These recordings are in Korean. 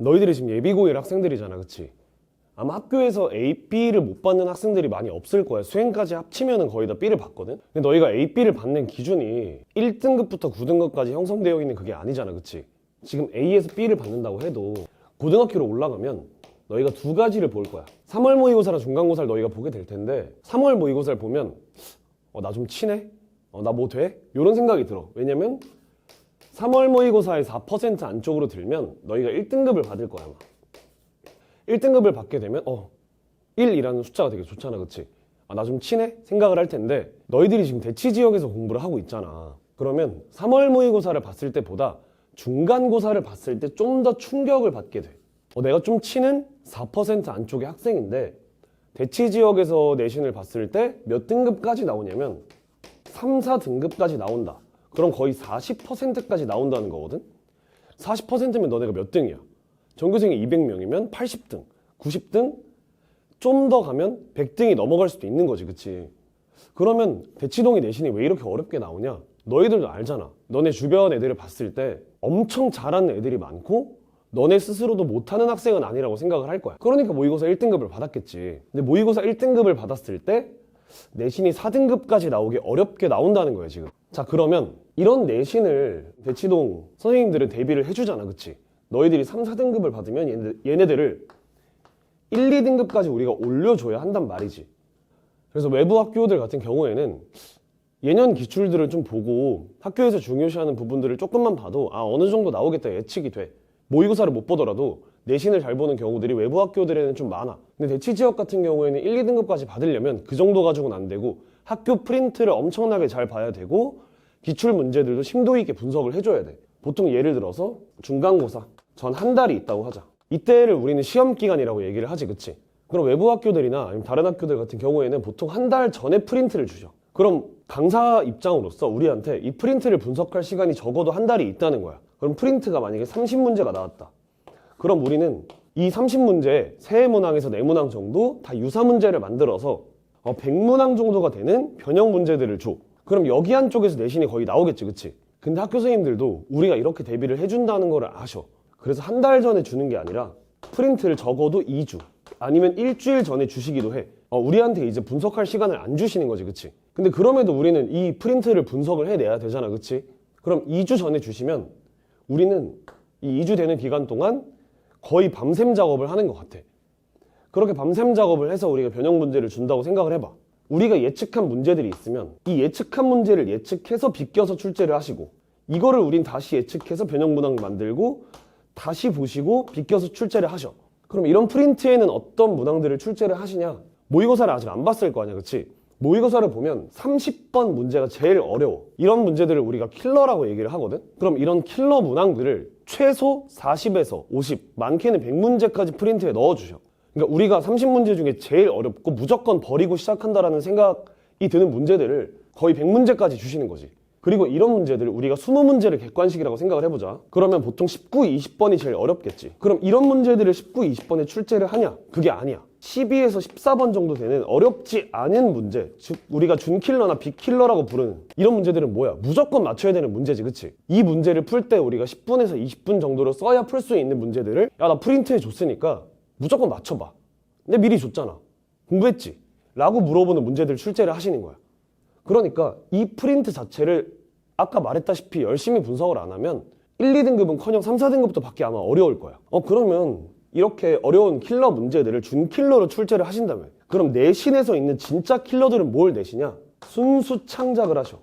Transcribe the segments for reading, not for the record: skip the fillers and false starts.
너희들이 지금 예비고1 학생들이잖아, 그치? 아마 학교에서 A, B를 못 받는 학생들이 많이 없을 거야. 수행까지 합치면은 거의 다 B를 받거든? 근데 너희가 A, B를 받는 기준이 1등급부터 9등급까지 형성되어 있는 그게 아니잖아, 그치? 지금 A에서 B를 받는다고 해도 고등학교로 올라가면 너희가 두 가지를 볼 거야. 3월 모의고사랑 중간고사를 너희가 보게 될 텐데 3월 모의고사를 보면 나 좀 치네? 나 뭐 돼? 이런 생각이 들어. 왜냐면 3월 모의고사의 4% 안쪽으로 들면 너희가 1등급을 받을 거야, 아마. 1등급을 받게 되면 1이라는 숫자가 되게 좋잖아, 그치? 나 좀 치네? 생각을 할 텐데 너희들이 지금 대치지역에서 공부를 하고 있잖아. 그러면 3월 모의고사를 봤을 때보다 중간고사를 봤을 때 좀 더 충격을 받게 돼. 내가 좀 치는 4% 안쪽의 학생인데 대치지역에서 내신을 봤을 때 몇 등급까지 나오냐면 3, 4등급까지 나온다. 그럼 거의 40%까지 나온다는 거거든? 40%면 너네가 몇 등이야? 전교생이 200명이면 80등, 90등? 좀 더 가면 100등이 넘어갈 수도 있는 거지, 그치? 그러면 대치동의 내신이 왜 이렇게 어렵게 나오냐? 너희들도 알잖아. 너네 주변 애들을 봤을 때 엄청 잘하는 애들이 많고 너네 스스로도 못하는 학생은 아니라고 생각을 할 거야. 그러니까 모의고사 1등급을 받았겠지. 근데 모의고사 1등급을 받았을 때 내신이 4등급까지 나오기 어렵게 나온다는 거야, 지금. 자, 그러면 이런 내신을 대치동 선생님들은 대비를 해주잖아, 그치? 너희들이 3, 4등급을 받으면 얘네들을 1, 2등급까지 우리가 올려줘야 한단 말이지. 그래서 외부 학교들 같은 경우에는 예년 기출들을 좀 보고 학교에서 중요시하는 부분들을 조금만 봐도 어느 정도 나오겠다 예측이 돼. 모의고사를 못 보더라도 내신을 잘 보는 경우들이 외부 학교들에는 좀 많아. 근데 대치지역 같은 경우에는 1, 2등급까지 받으려면 그 정도 가지고는 안 되고 학교 프린트를 엄청나게 잘 봐야 되고 기출 문제들도 심도 있게 분석을 해줘야 돼. 보통 예를 들어서 중간고사 전 한 달이 있다고 하자. 이때를 우리는 시험 기간이라고 얘기를 하지, 그치? 그럼 외부 학교들이나 아니면 다른 학교들 같은 경우에는 보통 한 달 전에 프린트를 주죠. 그럼 강사 입장으로서 우리한테 이 프린트를 분석할 시간이 적어도 한 달이 있다는 거야. 그럼 프린트가 만약에 30문제가 나왔다. 그럼 우리는 이 30문제 3문항에서 4문항 정도 다 유사 문제를 만들어서 100문항 정도가 되는 변형 문제들을 줘. 그럼 여기 한쪽에서 내신이 거의 나오겠지, 그치? 근데 학교 선생님들도 우리가 이렇게 대비를 해준다는 걸 아셔. 그래서 한 달 전에 주는 게 아니라 프린트를 적어도 2주 아니면 일주일 전에 주시기도 해. 우리한테 이제 분석할 시간을 안 주시는 거지, 그치? 근데 그럼에도 우리는 이 프린트를 분석을 해내야 되잖아, 그치? 그럼 2주 전에 주시면 우리는 이 2주 되는 기간 동안 거의 밤샘 작업을 하는 것 같아. 그렇게 밤샘 작업을 해서 우리가 변형 문제를 준다고 생각을 해봐. 우리가 예측한 문제들이 있으면 이 예측한 문제를 예측해서 비껴서 출제를 하시고 이거를 우린 다시 예측해서 변형 문항 만들고 다시 보시고 비껴서 출제를 하셔. 그럼 이런 프린트에는 어떤 문항들을 출제를 하시냐? 모의고사를 아직 안 봤을 거 아니야, 그치? 모의고사를 보면 30번 문제가 제일 어려워. 이런 문제들을 우리가 킬러라고 얘기를 하거든? 그럼 이런 킬러 문항들을 최소 40에서 50, 많게는 100문제까지 프린트에 넣어주셔. 그러니까 우리가 30문제 중에 제일 어렵고 무조건 버리고 시작한다라는 생각이 드는 문제들을 거의 100문제까지 주시는 거지. 그리고 이런 문제들을 우리가 20문제를 객관식이라고 생각을 해보자. 그러면 보통 19, 20번이 제일 어렵겠지. 그럼 이런 문제들을 19, 20번에 출제를 하냐? 그게 아니야. 12에서 14번 정도 되는 어렵지 않은 문제, 즉 우리가 준킬러나 빅킬러라고 부르는 이런 문제들은 뭐야? 무조건 맞춰야 되는 문제지, 그치? 이 문제를 풀 때 우리가 10분에서 20분 정도로 써야 풀 수 있는 문제들을 나 프린트해 줬으니까 무조건 맞춰봐. 근데 미리 줬잖아. 공부했지? 라고 물어보는 문제들 출제를 하시는 거야. 그러니까 이 프린트 자체를 아까 말했다시피 열심히 분석을 안 하면 1, 2등급은커녕 3, 4등급도 받기 아마 어려울 거야. 그러면 이렇게 어려운 킬러 문제들을 준킬러로 출제를 하신다면 그럼 내신에서 있는 진짜 킬러들은 뭘 내시냐? 순수 창작을 하셔.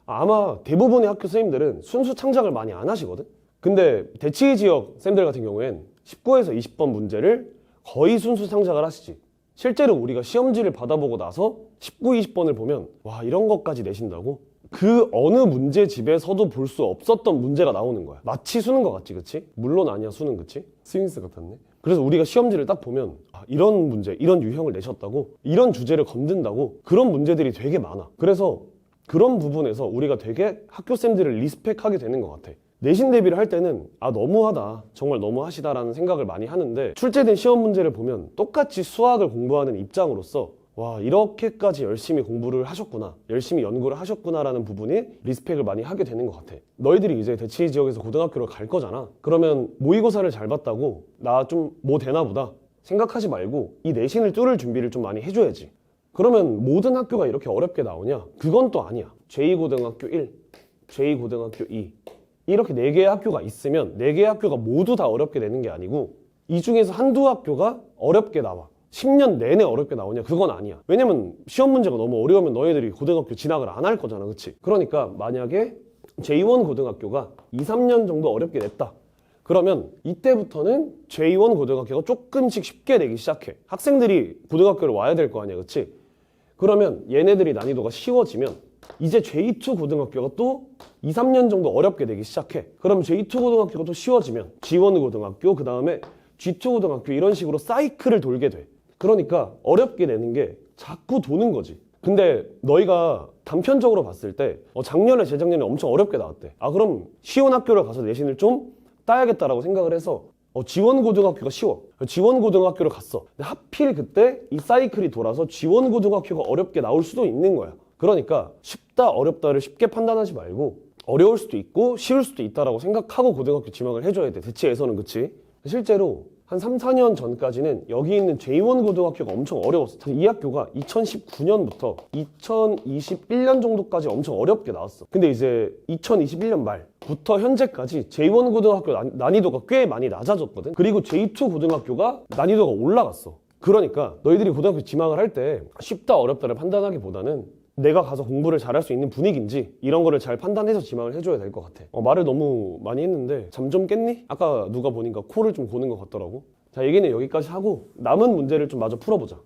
아마 대부분의 학교 선생님들은 순수 창작을 많이 안 하시거든? 근데 대치지역 쌤들 같은 경우엔 19에서 20번 문제를 거의 순수 창작을 하시지. 실제로 우리가 시험지를 받아보고 나서 19, 20번을 보면 와, 이런 것까지 내신다고? 그 어느 문제집에서도 볼 수 없었던 문제가 나오는 거야. 마치 수능 것 같지, 그치? 물론 아니야, 수능, 그치? 스윙스 같았네. 그래서 우리가 시험지를 딱 보면 이런 문제, 이런 유형을 내셨다고? 이런 주제를 건든다고? 그런 문제들이 되게 많아. 그래서 그런 부분에서 우리가 되게 학교쌤들을 리스펙하게 되는 것 같아. 내신 대비를 할 때는 너무하다, 정말 너무하시다라는 생각을 많이 하는데 출제된 시험 문제를 보면 똑같이 수학을 공부하는 입장으로서 와, 이렇게까지 열심히 공부를 하셨구나, 열심히 연구를 하셨구나라는 부분이 리스펙을 많이 하게 되는 것 같아. 너희들이 이제 대치 지역에서 고등학교를 갈 거잖아. 그러면 모의고사를 잘 봤다고 나 좀 뭐 되나 보다 생각하지 말고 이 내신을 뚫을 준비를 좀 많이 해줘야지. 그러면 모든 학교가 이렇게 어렵게 나오냐? 그건 또 아니야. 제2고등학교 1, 제2고등학교 2 이렇게 4개의 학교가 있으면 4개의 학교가 모두 다 어렵게 되는 게 아니고 이 중에서 한두 학교가 어렵게 나와. 10년 내내 어렵게 나오냐? 그건 아니야. 왜냐면 시험 문제가 너무 어려우면 너희들이 고등학교 진학을 안 할 거잖아, 그치? 그러니까 만약에 제2원 고등학교가 2, 3년 정도 어렵게 냈다. 그러면 이때부터는 제2원 고등학교가 조금씩 쉽게 내기 시작해. 학생들이 고등학교를 와야 될 거 아니야, 그치? 그러면 얘네들이 난이도가 쉬워지면 이제 제2 고등학교가 또 2, 3년 정도 어렵게 되기 시작해. 그럼 제2 고등학교가 또 쉬워지면 G1 고등학교, 그 다음에 G2 고등학교 이런 식으로 사이클을 돌게 돼. 그러니까 어렵게 내는 게 자꾸 도는 거지. 근데 너희가 단편적으로 봤을 때 작년에 재작년에 엄청 어렵게 나왔대. 아, 그럼 쉬운 학교를 가서 내신을 좀 따야겠다라고 생각을 해서 G1 고등학교가 쉬워. G1 고등학교를 갔어. 근데 하필 그때 이 사이클이 돌아서 G1 고등학교가 어렵게 나올 수도 있는 거야. 그러니까 쉽다 어렵다를 쉽게 판단하지 말고 어려울 수도 있고 쉬울 수도 있다라고 생각하고 고등학교 지망을 해줘야 돼. 대치에서는. 그치? 실제로 한 3, 4년 전까지는 여기 있는 제2원 고등학교가 엄청 어려웠어. 이 학교가 2019년부터 2021년 정도까지 엄청 어렵게 나왔어. 근데 이제 2021년 말부터 현재까지 제2원 고등학교 난이도가 꽤 많이 낮아졌거든. 그리고 제2 고등학교가 난이도가 올라갔어. 그러니까 너희들이 고등학교 지망을 할 때 쉽다 어렵다를 판단하기보다는 내가 가서 공부를 잘할 수 있는 분위기인지 이런 거를 잘 판단해서 지망을 해줘야 될 것 같아. 말을 너무 많이 했는데 잠 좀 깼니? 아까 누가 보니까 코를 좀 고는 것 같더라고. 자, 얘기는 여기까지 하고 남은 문제를 좀 마저 풀어보자.